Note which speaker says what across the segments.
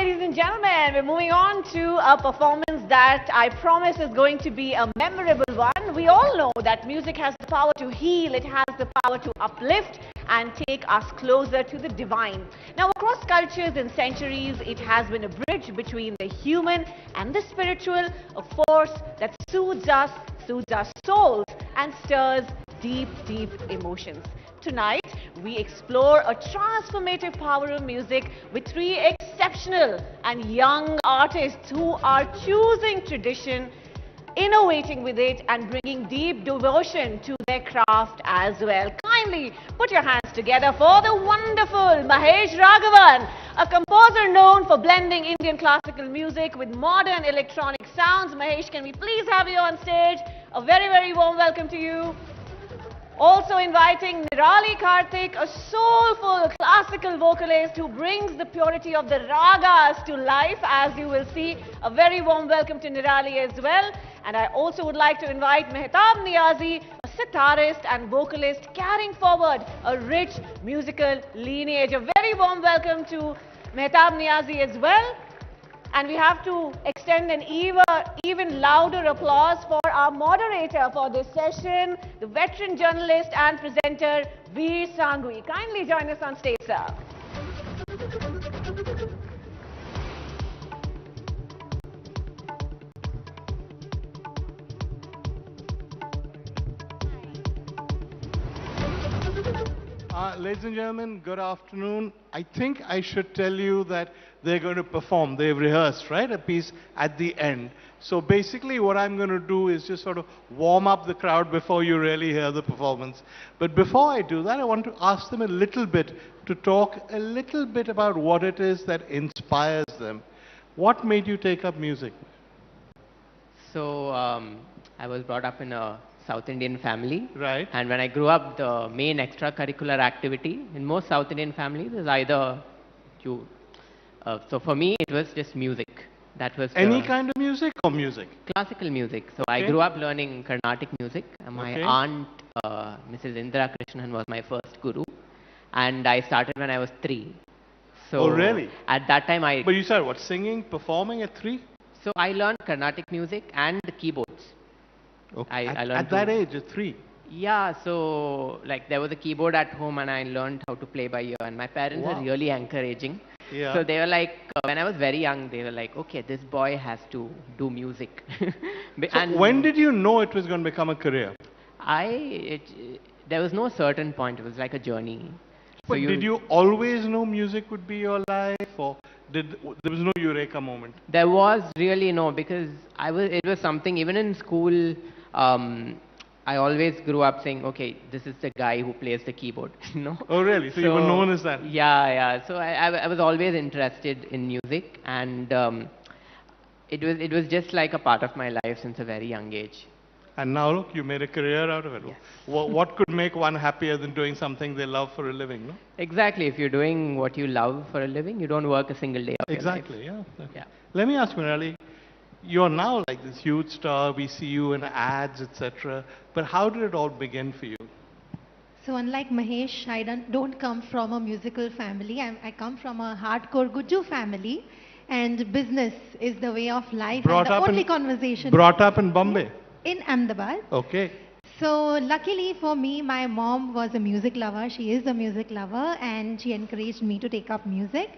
Speaker 1: ladies and gentlemen, we're moving on to a performance that I promise is going to be a memorable one. We all know that music has the power to heal, it has the power to uplift and take us closer to the divine. Now, across cultures and centuries, it has been a bridge between the human and the spiritual, a force that soothes our souls, and stirs deep, deep emotions. Tonight, we explore a transformative power of music with three exceptional and young artists who are choosing tradition, innovating with it, and bringing deep devotion to their craft as well. Kindly put your hands together for the wonderful Mahesh Raghavan, a composer known for blending Indian classical music with modern electronic sounds. Mahesh, can we please have you on stage? A very, very warm welcome to you. Also inviting Nirali Kartik, a soulful classical vocalist who brings the purity of the ragas to life, as you will see. A very warm welcome to Nirali as well. And I also would like to invite Mehtab Niazi, a sitarist and vocalist carrying forward a rich musical lineage. A very warm welcome to Mehtab Niazi as well. And we have to extend an even louder applause for our moderator for this session, the veteran journalist and presenter, Veer Sangui. Kindly join us on stage, sir.
Speaker 2: Ladies and gentlemen, good afternoon. I think I should tell you that they're going to perform. They've rehearsed, right, a piece at the end. So basically what I'm going to do is just sort of warm up the crowd before you really hear the performance. But before I do that, I want to ask them a little bit to talk a little bit about what it is that inspires them. What made you take up music?
Speaker 3: So I was brought up in a South Indian family.
Speaker 2: Right.
Speaker 3: And when I grew up, the main extracurricular activity in most South Indian families is either you. So for me, it was just music. That was
Speaker 2: any kind of music or music?
Speaker 3: Classical music. So
Speaker 2: Okay.
Speaker 3: I grew up learning Carnatic music. My aunt, Mrs. Indra Krishnan, was my first guru, and I started when I was 3. So
Speaker 2: Oh, really?
Speaker 3: At that time,
Speaker 2: But you started what, singing, performing at 3?
Speaker 3: So I learned Carnatic music and the keyboards.
Speaker 2: Okay.
Speaker 3: I learned
Speaker 2: at that age, at 3?
Speaker 3: Yeah, so like there was a keyboard at home and I learned how to play by ear, and my parents were really encouraging.
Speaker 2: Yeah.
Speaker 3: So they were like, when I was very young, they were like, okay, this boy has to do music.
Speaker 2: So when did you know it was going to become a career?
Speaker 3: There was no certain point, it was like a journey.
Speaker 2: But did you always know music would be your life, or there was no eureka moment?
Speaker 3: There was really no, because it was something, even in school, I always grew up saying, okay, this is the guy who plays the keyboard, you know?
Speaker 2: Oh, really? So you were known as that?
Speaker 3: Yeah. So I was always interested in music, and it was just like a part of my life since a very young age.
Speaker 2: And now look, you made a career out of it.
Speaker 3: Yes.
Speaker 2: What could make one happier than doing something they love for a living, no?
Speaker 3: Exactly. If you're doing what you love for a living, you don't work a single day of your life.
Speaker 2: Exactly, yeah. Okay.
Speaker 3: Yeah.
Speaker 2: Let me ask you, Nirali, you're now like this huge star, we see you in ads, etc. But how did it all begin for you?
Speaker 4: So unlike Mahesh, I don't come from a musical family. I come from a hardcore Guju family, and business is the way of life.
Speaker 2: Brought
Speaker 4: and the
Speaker 2: up
Speaker 4: only
Speaker 2: in,
Speaker 4: conversation
Speaker 2: Brought up in Bombay?
Speaker 4: in Ahmedabad.
Speaker 2: Okay.
Speaker 4: So luckily for me, my mom was a music lover. She is a music lover, and she encouraged me to take up music.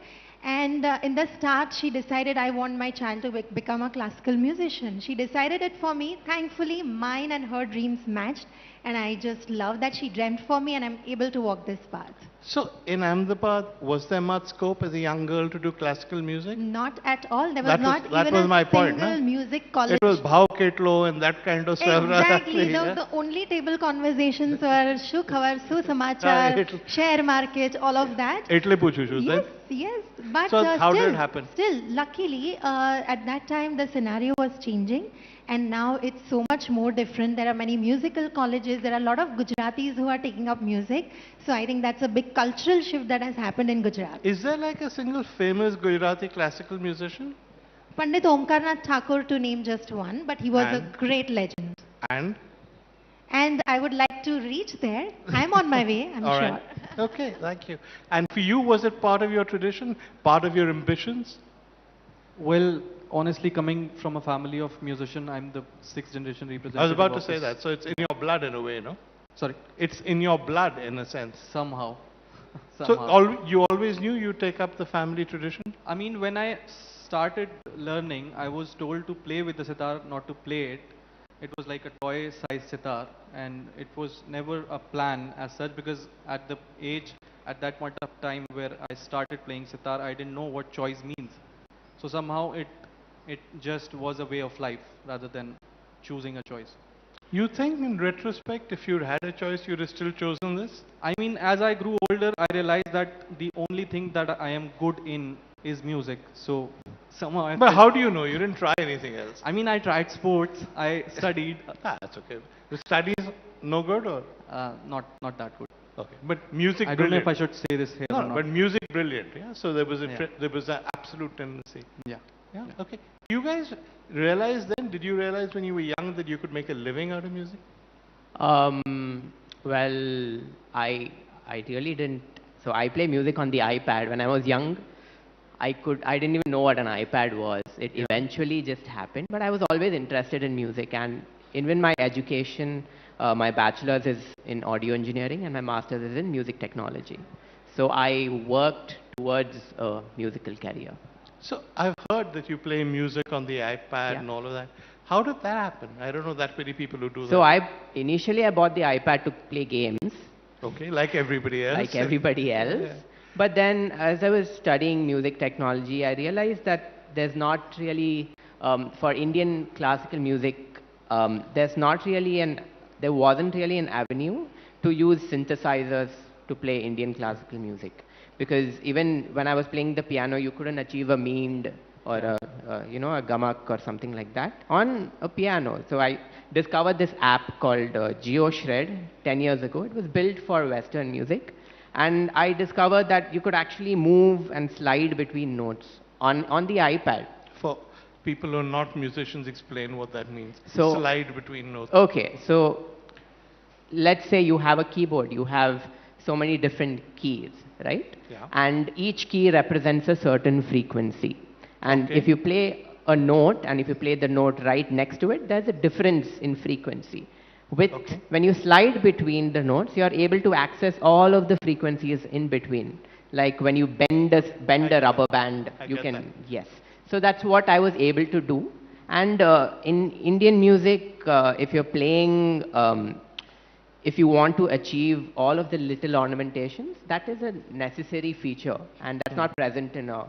Speaker 4: And in the start, she decided I want my child to become a classical musician. She decided it for me. Thankfully, mine and her dreams matched. And I just love that she dreamt for me, and I'm able to walk this path.
Speaker 2: So in Ahmedabad, was there much scope as a young girl to do classical music?
Speaker 4: Not at all. There was
Speaker 2: That
Speaker 4: not
Speaker 2: was
Speaker 4: even
Speaker 2: my
Speaker 4: a
Speaker 2: point,
Speaker 4: single
Speaker 2: no?
Speaker 4: music college.
Speaker 2: It was bhav ketlo and that kind of stuff.
Speaker 4: Exactly.
Speaker 2: Yeah.
Speaker 4: The only table conversations were Shu Khabar, Su Samachar, share market, all of that.
Speaker 2: Itle puchu shu,
Speaker 4: Yes, yes. But
Speaker 2: so how
Speaker 4: still,
Speaker 2: did it happen?
Speaker 4: Still, luckily, at that time the scenario was changing, and now it's so much more different. There are many musical colleges. There are a lot of Gujaratis who are taking up music. So I think that's a big cultural shift that has happened in Gujarat.
Speaker 2: Is there like a single famous Gujarati classical musician?
Speaker 4: Pandit Omkarnath Thakur, to name just one, but he was a great legend.
Speaker 2: And?
Speaker 4: And I would like to reach there. I'm on my way, I'm
Speaker 2: All
Speaker 4: sure.
Speaker 2: right. Okay, thank you. And for you, was it part of your tradition, part of your ambitions?
Speaker 5: Well, honestly, coming from a family of musician, I'm the sixth generation representative.
Speaker 2: I was about to
Speaker 5: of
Speaker 2: say
Speaker 5: this.
Speaker 2: that. So it's in your blood in a way, no?
Speaker 5: Sorry,
Speaker 2: It's in your blood in a sense.
Speaker 5: somehow.
Speaker 2: So
Speaker 5: Somehow.
Speaker 2: you always knew you'd take up the family tradition?
Speaker 5: I mean, when I started learning, I was told to play with the sitar, not to play it. It was like a toy-sized sitar, and it was never a plan as such, because at the age, at that point of time where I started playing sitar, I didn't know what choice means. So somehow it just was a way of life rather than choosing a choice.
Speaker 2: You think in retrospect, if you'd had a choice, you'd have still chosen this?
Speaker 5: I mean, as I grew older, I realized that the only thing that I am good in is music. So somehow I
Speaker 2: But
Speaker 5: felt-
Speaker 2: how do you know? You didn't try anything else.
Speaker 5: I mean, I tried sports, I studied,
Speaker 2: That's okay. The studies no good or?
Speaker 5: not that good.
Speaker 2: Okay. But music
Speaker 5: I don't know
Speaker 2: brilliant.
Speaker 5: if I should say this here
Speaker 2: No,
Speaker 5: or
Speaker 2: no,
Speaker 5: not.
Speaker 2: but music brilliant. Yeah. So there was
Speaker 5: Yeah.
Speaker 2: there was an absolute tendency.
Speaker 5: Yeah.
Speaker 2: Yeah. Okay. You guys realized then? Did you realize when you were young that you could make a living out of music?
Speaker 3: Well, I really didn't. So I play music on the iPad. When I was young, I didn't even know what an iPad was. It eventually just happened, but I was always interested in music. And even my education, my bachelor's is in audio engineering and my master's is in music technology. So I worked towards a musical career.
Speaker 2: So I've heard that you play music on the iPad
Speaker 3: Yeah.
Speaker 2: and all of that. How did that happen? I don't know that many people who do
Speaker 3: So
Speaker 2: that.
Speaker 3: initially I bought the iPad to play games,
Speaker 2: Okay, like everybody else.
Speaker 3: like everybody else.
Speaker 2: Yeah.
Speaker 3: But then, as I was studying music technology, I realized that there's not really, for Indian classical music, there wasn't really an avenue to use synthesizers to play Indian classical music. Because even when I was playing the piano, you couldn't achieve a meend or a gamak or something like that on a piano. So I discovered this app called GeoShred 10 years ago. It was built for Western music. And I discovered that you could actually move and slide between notes on the iPad.
Speaker 2: For people who are not musicians, explain what that means.
Speaker 3: So-
Speaker 2: Slide between notes.
Speaker 3: Okay, so let's say you have a keyboard. You have so many different keys, right?
Speaker 2: Yeah.
Speaker 3: And each key represents a certain frequency. And
Speaker 2: Okay.
Speaker 3: if you play a note and if you play the note right next to it, there's a difference in frequency.
Speaker 2: Okay.
Speaker 3: When you slide between the notes, you are able to access all of the frequencies in between. Like when you bend a rubber band,
Speaker 2: I
Speaker 3: you
Speaker 2: get
Speaker 3: can,
Speaker 2: that.
Speaker 3: yes. So that's what I was able to do. And in Indian music, if you're playing, if you want to achieve all of the little ornamentations, that is a necessary feature, and that's not present in a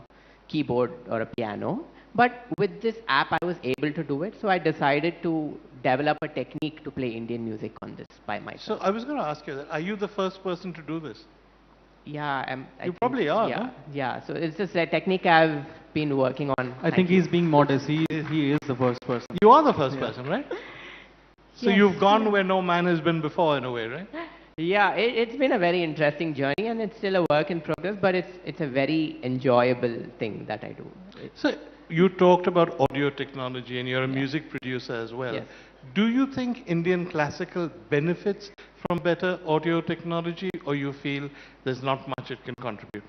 Speaker 3: keyboard or a piano. But with this app, I was able to do it, so I decided to develop a technique to play Indian music on this by myself.
Speaker 2: So I was going to ask you that. Are you the first person to do this?
Speaker 3: Yeah, I
Speaker 2: You
Speaker 3: think-
Speaker 2: probably are,
Speaker 3: Yeah,
Speaker 2: no?
Speaker 3: yeah. So it's just a technique I've been working on.
Speaker 5: I think he's being modest. He is the first person.
Speaker 2: You are the first person, right? So
Speaker 3: Yes.
Speaker 2: you've gone where no man has been before in a way, right?
Speaker 3: Yeah, it's been a very interesting journey, and it's still a work in progress, but it's a very enjoyable thing that I do.
Speaker 2: So you talked about audio technology and you're a music producer as well.
Speaker 3: Yes.
Speaker 2: Do you think Indian classical benefits from better audio technology, or you feel there's not much it can contribute?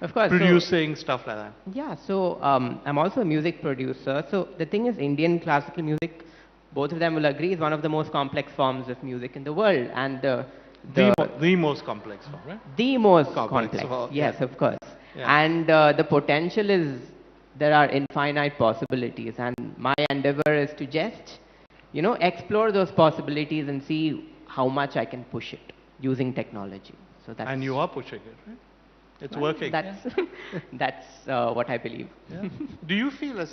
Speaker 3: Of course. so-
Speaker 2: Producing, stuff like that.
Speaker 3: Yeah, so I'm also a music producer. So the thing is, Indian classical music, both of them will agree, is one of the most complex forms of music in the world, and
Speaker 2: The most complex one, right?
Speaker 3: the most
Speaker 2: Complex
Speaker 3: complex.
Speaker 2: of all,
Speaker 3: Yes,
Speaker 2: yeah.
Speaker 3: of course.
Speaker 2: Yeah.
Speaker 3: And the potential is, there are infinite possibilities, and my endeavor is to just, explore those possibilities and see how much I can push it using technology. So that's
Speaker 2: And you are pushing it, right? It's
Speaker 3: well,
Speaker 2: working.
Speaker 3: That's what I believe.
Speaker 2: Yeah. Do you feel,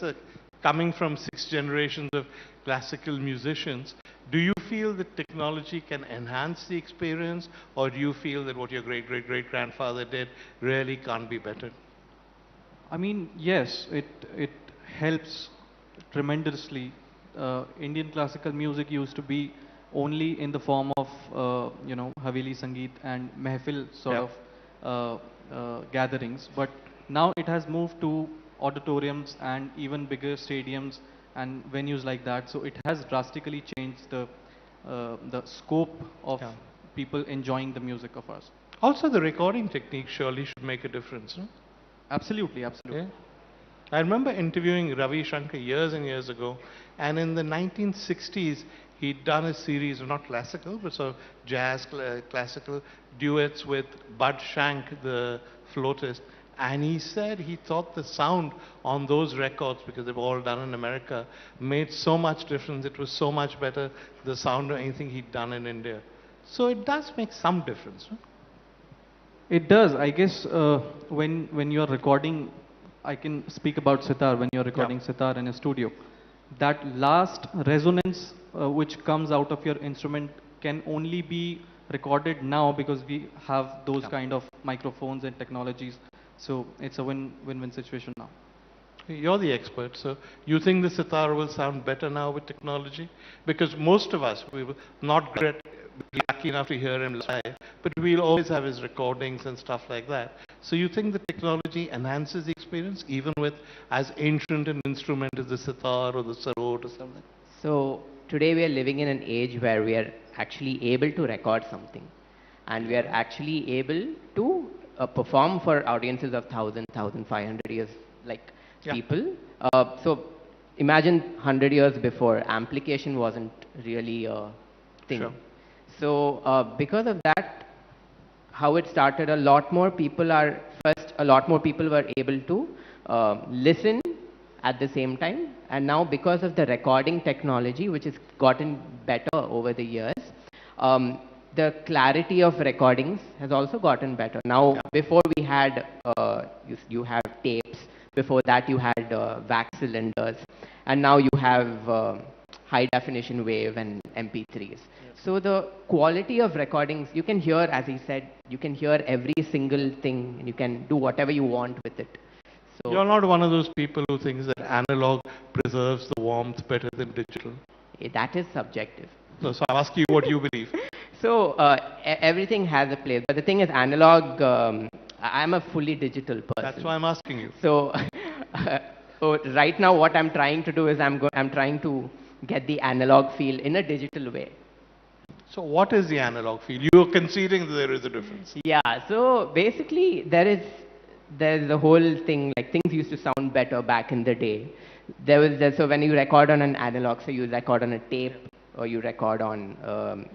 Speaker 2: coming from 6 generations of classical musicians, do you feel that technology can enhance the experience, or do you feel that what your great-great-great-grandfather did really can't be bettered?
Speaker 5: I mean, yes, it helps tremendously. Indian classical music used to be only in the form of Haveli Sangeet and Mehfil sort
Speaker 2: Yeah.
Speaker 5: of gatherings, but now it has moved to auditoriums and even bigger stadiums and venues like that. So it has drastically changed the scope of
Speaker 2: Yeah.
Speaker 5: people enjoying the music of us.
Speaker 2: Also, the recording technique surely should make a difference, no?
Speaker 5: Absolutely, absolutely.
Speaker 2: Yeah. I remember interviewing Ravi Shankar years and years ago, and in the 1960s, he'd done a series of not classical, but sort of jazz, classical duets with Bud Shank, the flautist. And he said he thought the sound on those records, because they were all done in America, made so much difference. It was so much better, the sound of anything he'd done in India. So it does make some difference. Right?
Speaker 5: It does. I guess when you're recording, I can speak about sitar. When you're recording sitar in a studio, that last resonance which comes out of your instrument can only be recorded now because we have those kind of microphones and technologies. So it's a win-win situation now.
Speaker 2: You're the expert, so you think the sitar will sound better now with technology? Because most of us, we will not get lucky enough to hear him live, but we'll always have his recordings and stuff like that. So you think the technology enhances the experience, even with as ancient an instrument as the sitar or the sarod or something?
Speaker 3: So today we are living in an age where we are actually able to record something, and we are actually able to perform for audiences of 1,000, 1,500 years, like people. So imagine 100 years before, amplification wasn't really a thing.
Speaker 2: Sure.
Speaker 3: So because of that, how it started, a lot more people were able to listen at the same time. And now because of the recording technology, which has gotten better over the years, the clarity of recordings has also gotten better. Now, before we had, you have tapes, before that you had wax cylinders, and now you have high definition wave and MP3s. So the quality of recordings, you can hear, as he said, you can hear every single thing, and you can do whatever you want with it. So
Speaker 2: you're not one of those people who thinks that analog preserves the warmth better than digital.
Speaker 3: That is subjective.
Speaker 2: So I'm asking you what you believe.
Speaker 3: So everything has a place, but the thing is, analog. I'm a fully digital person.
Speaker 2: That's why I'm asking you.
Speaker 3: So, so right now, what I'm trying to do is I'm trying to get the analog feel in a digital way.
Speaker 2: So what is the analog feel? You're conceding that there is a difference.
Speaker 3: Yeah. So basically, there's the whole thing. Like, things used to sound better back in the day. So when you record on an analog, so you record on a tape, or you record on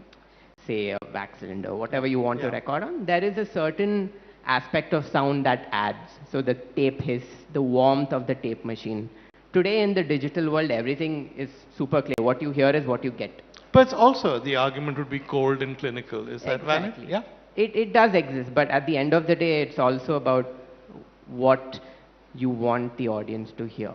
Speaker 3: say a wax cylinder, whatever you want to record on, there is a certain aspect of sound that adds. So the tape hiss, the warmth of the tape machine. Today in the digital world, everything is super clear. What you hear is what you get.
Speaker 2: But also, the argument would be cold and clinical. Is that valid? Yeah.
Speaker 3: It does exist, but at the end of the day, it's also about what you want the audience to hear.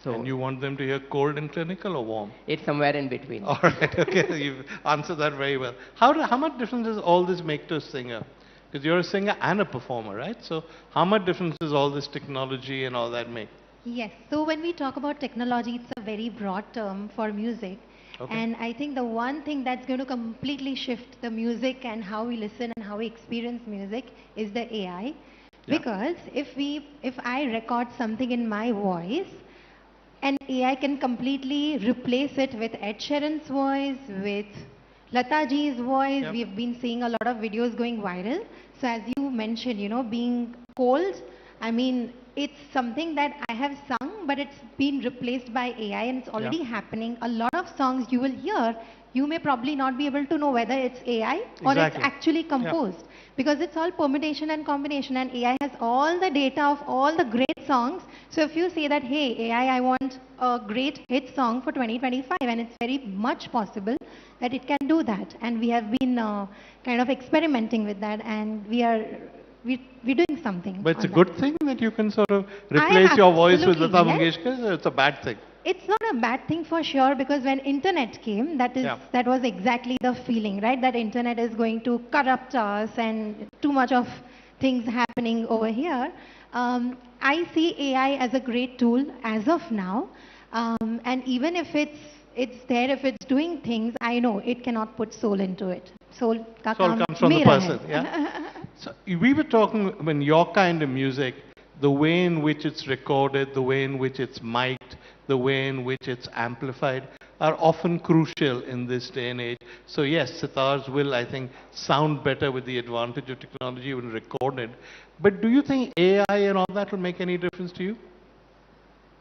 Speaker 3: So,
Speaker 2: and you want them to hear cold and clinical or warm?
Speaker 3: It's somewhere in between.
Speaker 2: All right, okay, you've answered that very well. How much difference does all this make to a singer? Because you're a singer and a performer, right? So how much difference does all this technology and all that make?
Speaker 4: Yes, so when we talk about technology, it's a very broad term for music.
Speaker 2: Okay.
Speaker 4: And I think the one thing that's going to completely shift the music and how we listen and how we experience music is the AI.
Speaker 2: Yeah.
Speaker 4: Because if I record something in my voice, and AI can completely replace it with Ed Sheeran's voice, with Lata ji's voice.
Speaker 2: Yep.
Speaker 4: We've been seeing a lot of videos going viral. So as you mentioned, being cold, I mean, it's something that I have sung, but it's been replaced by AI, and it's already happening. A lot of songs you will hear, you may probably not be able to know whether it's AI or it's actually composed. Because it's all permutation and combination, and AI has all the data of all the great songs. So if you say that, hey, AI, I want a great hit song for 2025, and it's very much possible that it can do that. And we have been kind of experimenting with that, and we're doing something.
Speaker 2: But it's a
Speaker 4: that.
Speaker 2: good thing that you can sort of replace your voice with Lata Mangeshkar, or it's a bad thing?
Speaker 4: It's not a bad thing for sure, because when internet came, that was exactly the feeling, right? That internet is going to corrupt us and too much of things happening over here. I see AI as a great tool as of now, and even if it's there, if it's doing things, I know it cannot put soul into it. Soul
Speaker 2: comes from the person. Yeah. So we were talking when your kind of music, the way in which it's recorded, the way in which it's mic'd, the way in which it's amplified are often crucial in this day and age. So yes, sitars will, I think, sound better with the advantage of technology when recorded. But do you think AI and all that will make any difference to you?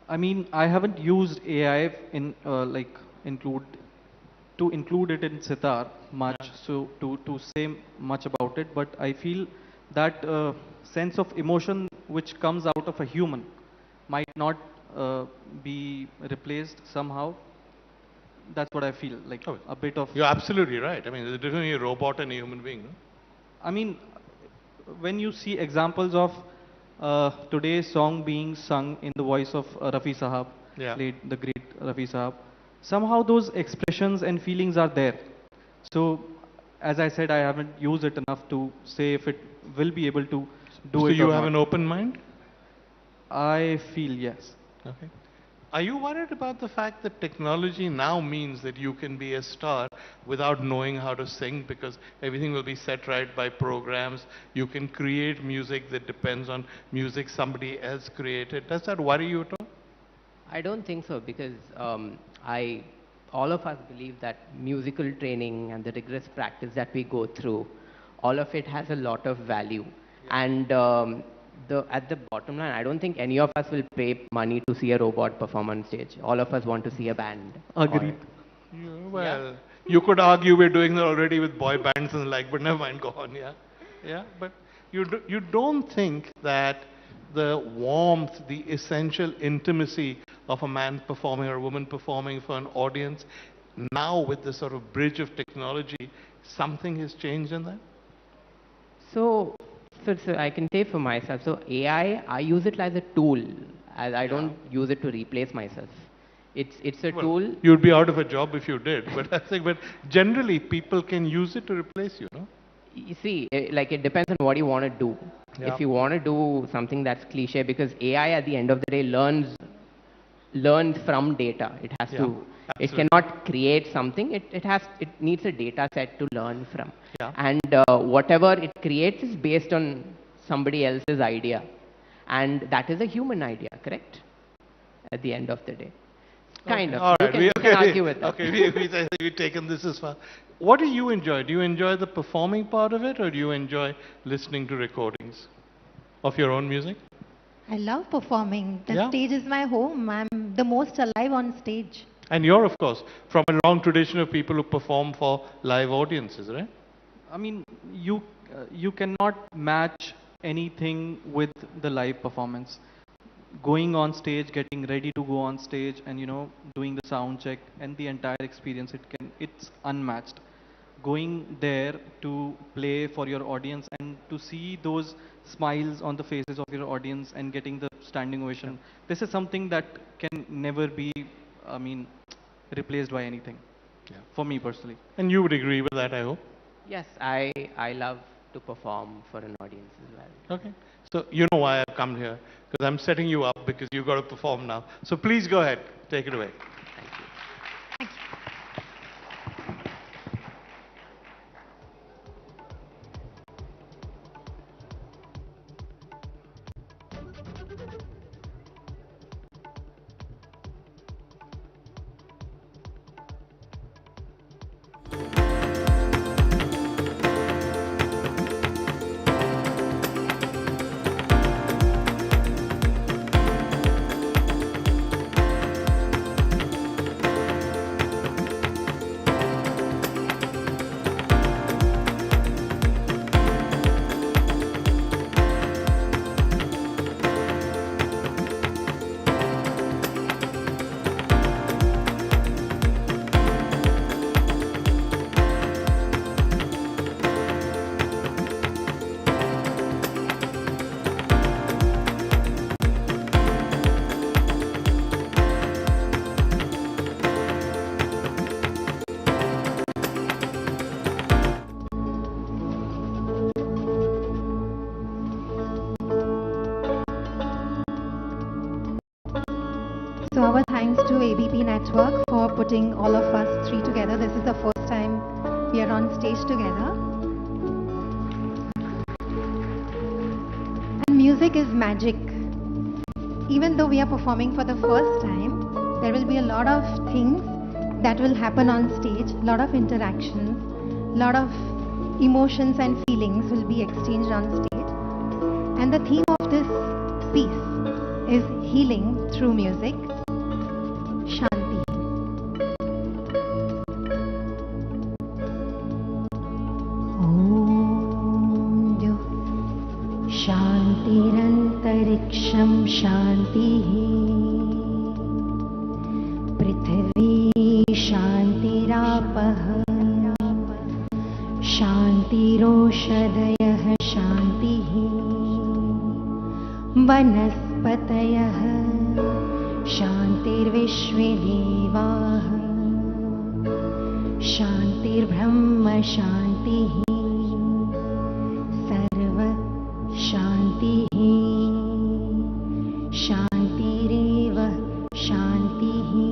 Speaker 5: I mean, I haven't used AI in like include to include it in sitar much,
Speaker 2: Yeah.
Speaker 5: so to say much about it. But I feel that sense of emotion which comes out of a human might not be replaced somehow. That's what I feel, like
Speaker 2: Oh,
Speaker 5: a bit of.
Speaker 2: you're absolutely right. I mean, there's a difference between a robot and a human being. No?
Speaker 5: I mean, when you see examples of today's song being sung in the voice of Rafi Sahab,
Speaker 2: Yeah.
Speaker 5: late the great Rafi Sahab, somehow those expressions and feelings are there. So, as I said, I haven't used it enough to say if it will be able to do
Speaker 2: So
Speaker 5: it
Speaker 2: you
Speaker 5: or
Speaker 2: have
Speaker 5: not.
Speaker 2: an open mind?
Speaker 5: I feel yes.
Speaker 2: Okay. Are you worried about the fact that technology now means that you can be a star without knowing how to sing because everything will be set right by programs? You can create music that depends on music somebody else created. Does that worry you at all?
Speaker 3: I don't think so because all of us believe that musical training and the rigorous practice that we go through, all of it has a lot of value. And at the bottom line, I don't think any of us will pay money to see a robot perform on stage. All of us want to see a band.
Speaker 5: Agreed.
Speaker 2: Yeah, well, you could argue we're doing that already with boy bands and the like, but never mind, go on, yeah. Yeah, but you don't think that the warmth, the essential intimacy of a man performing or a woman performing for an audience, now with the sort of bridge of technology, something has changed in that?
Speaker 3: So, so I can say for myself, so I use it as a tool. I don't use it to replace myself. It's a
Speaker 2: Well,
Speaker 3: tool.
Speaker 2: you'd be out of a job if you did, but I think, but generally people can use it to replace you, no?
Speaker 3: You see, like it depends on what you want to do.
Speaker 2: Yeah.
Speaker 3: If you want to do something that's cliche, because AI at the end of the day learns from data. It has
Speaker 2: Yeah,
Speaker 3: to. It
Speaker 2: absolutely.
Speaker 3: cannot create something. It needs a data set to learn from.
Speaker 2: Yeah.
Speaker 3: And whatever it creates is based on somebody else's idea, and that is a human idea, correct? At the end of the day, kind
Speaker 2: Okay,
Speaker 3: of.
Speaker 2: all right.
Speaker 3: You can argue with that.
Speaker 2: Okay, we've taken this as far. What do you enjoy? Do you enjoy the performing part of it, or do you enjoy listening to recordings of your own music?
Speaker 4: I love performing. The
Speaker 2: Yeah.
Speaker 4: stage is my home. I'm the most alive on stage.
Speaker 2: And you're, of course, from a long tradition of people who perform for live audiences, right?
Speaker 5: I mean, you cannot match anything with the live performance. Going on stage, getting ready to go on stage, and doing the sound check and the entire experience, it's unmatched. Going there to play for your audience and to see those smiles on the faces of your audience and getting the standing ovation. This is something that can never be, I mean, replaced by anything.
Speaker 2: Yeah.
Speaker 5: For me personally.
Speaker 2: And you would agree with that, I hope.
Speaker 3: Yes, I love to perform for an audience as well.
Speaker 2: Okay. So you know why I've come here, because I'm setting you up because you've got to perform now. So please go ahead, take it away.
Speaker 3: Thank you.
Speaker 4: So our thanks to ABP Network for putting all of us three together. This is the first time we are on stage together. And music is magic. Even though we are performing for the first time, there will be a lot of things that will happen on stage, a lot of interactions, a lot of emotions and feelings will be exchanged on stage. And the theme of this piece is healing through music. Shanti. Om Shantirantariksham Shantihi Prithvi Shantirapah Shantiroshadayah Shantihi Vanaspatayah Shantirvishve Devah Shantirbrahma Shantihi Sarva Shantihi Shantireva Shantihi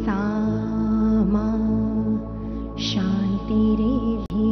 Speaker 4: Sama Shantirevi.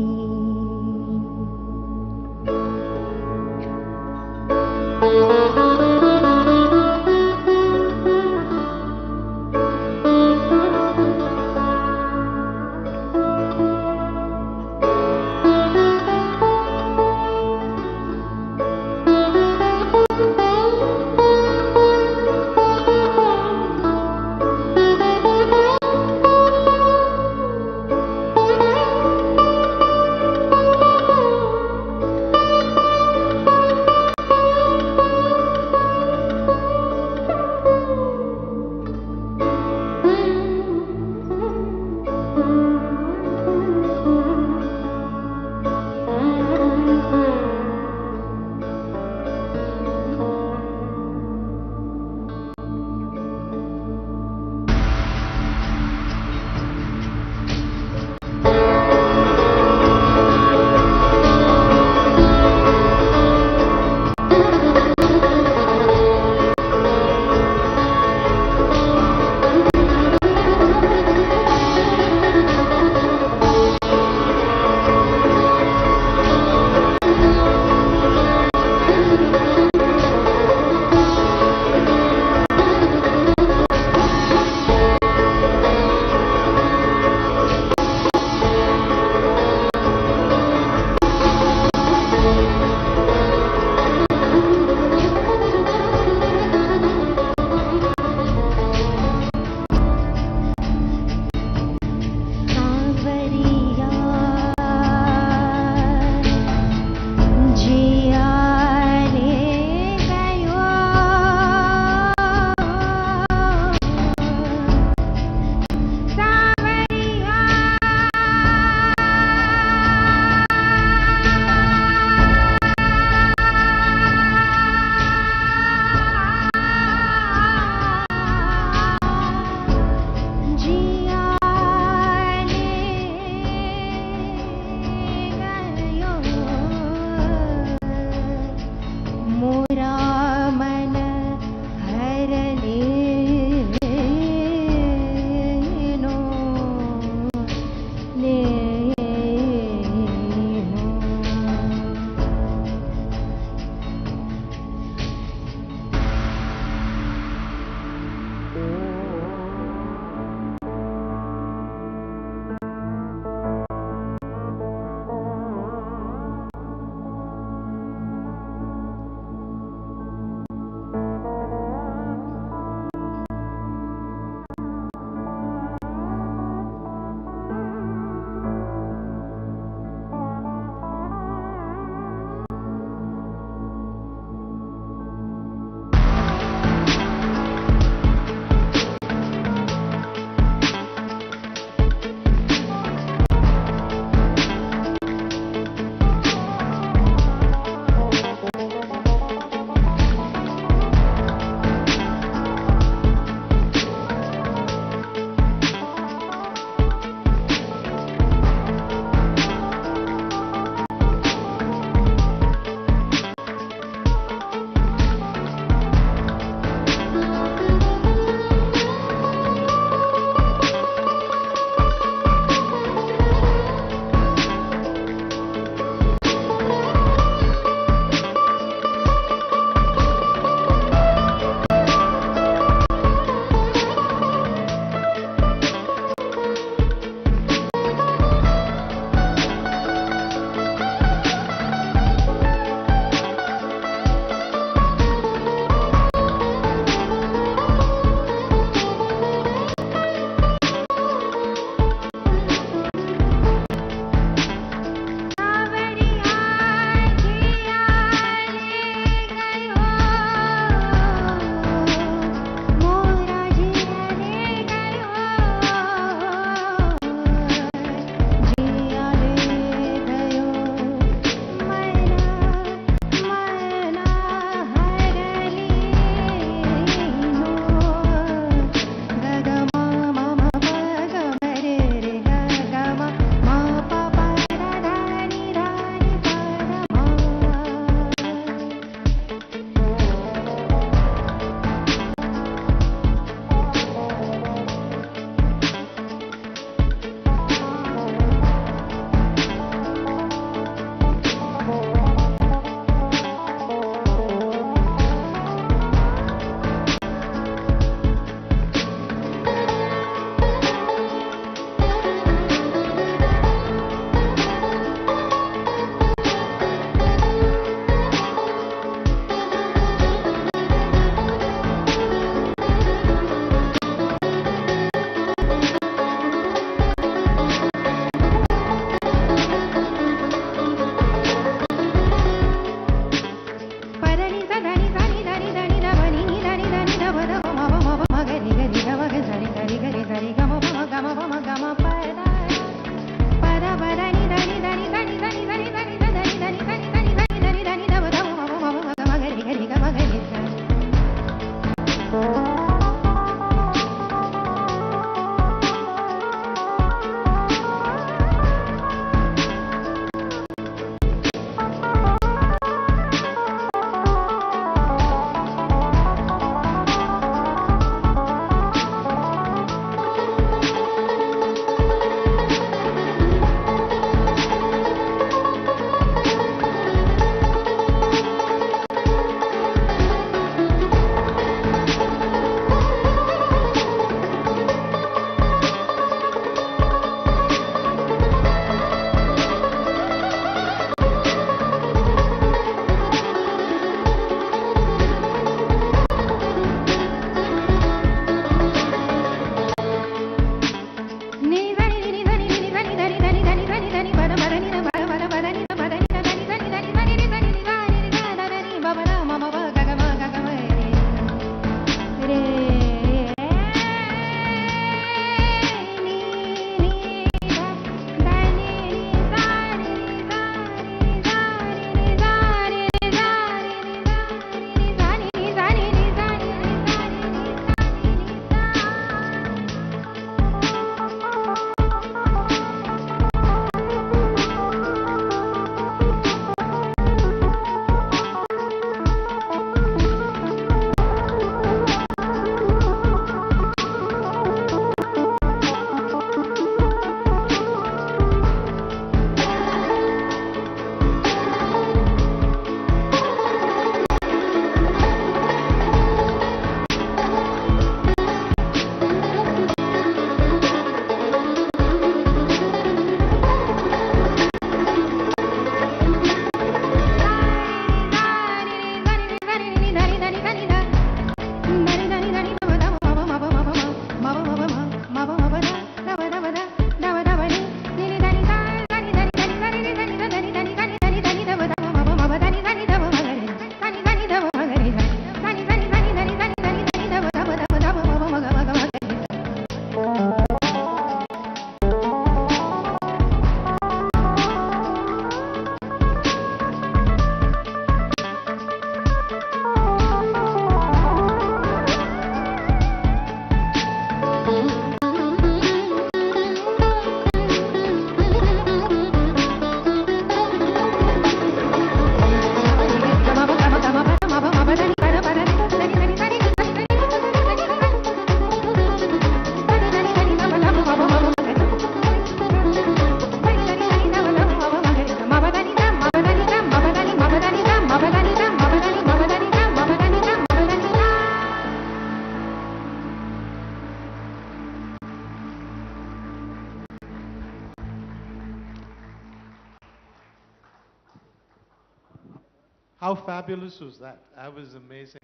Speaker 2: How fabulous was that? That was amazing.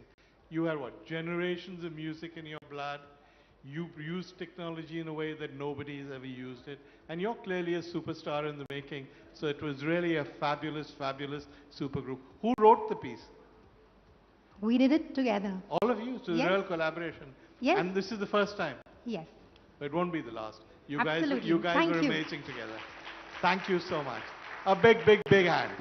Speaker 2: You had what? Generations of music in your blood. You used technology in a way that nobody has ever used it. And you're clearly a superstar in the making. So it was really a fabulous, fabulous supergroup. Who wrote the piece?
Speaker 4: We did it together.
Speaker 2: All of you. So it's a
Speaker 4: Yes.
Speaker 2: real collaboration.
Speaker 4: Yes.
Speaker 2: And this is the first time.
Speaker 4: Yes.
Speaker 2: But it won't be the last.
Speaker 4: Absolutely.
Speaker 2: You guys
Speaker 4: Thank
Speaker 2: were
Speaker 4: you.
Speaker 2: amazing together. Thank you so much. A big, big, big hand.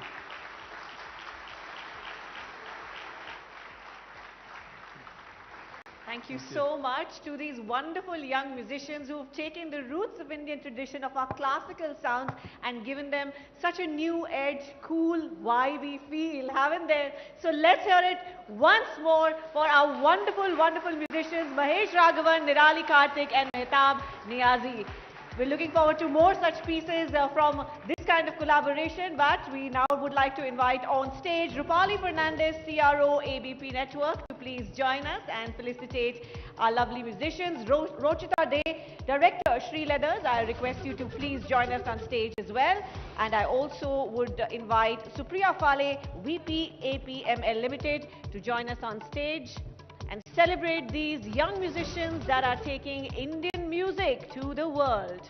Speaker 1: Thank you so much to these wonderful young musicians who've taken the roots of Indian tradition of our classical sounds and given them such a new edge, cool, vibey feel, haven't they? So let's hear it once more for our wonderful, wonderful musicians, Mahesh, Raghavan, Nirali, Kartik and Mehtab, Niazi. We're looking forward to more such pieces from this kind of collaboration, but we now would like to invite on stage Rupali Fernandez, CRO, ABP Network, to please join us and felicitate our lovely musicians. Rochita Day, Director, Shri Leathers, I request you to please join us on stage as well. And I also would invite Supriya Fale, VP, APML Limited, to join us on stage and celebrate these young musicians that are taking Indian music to the world.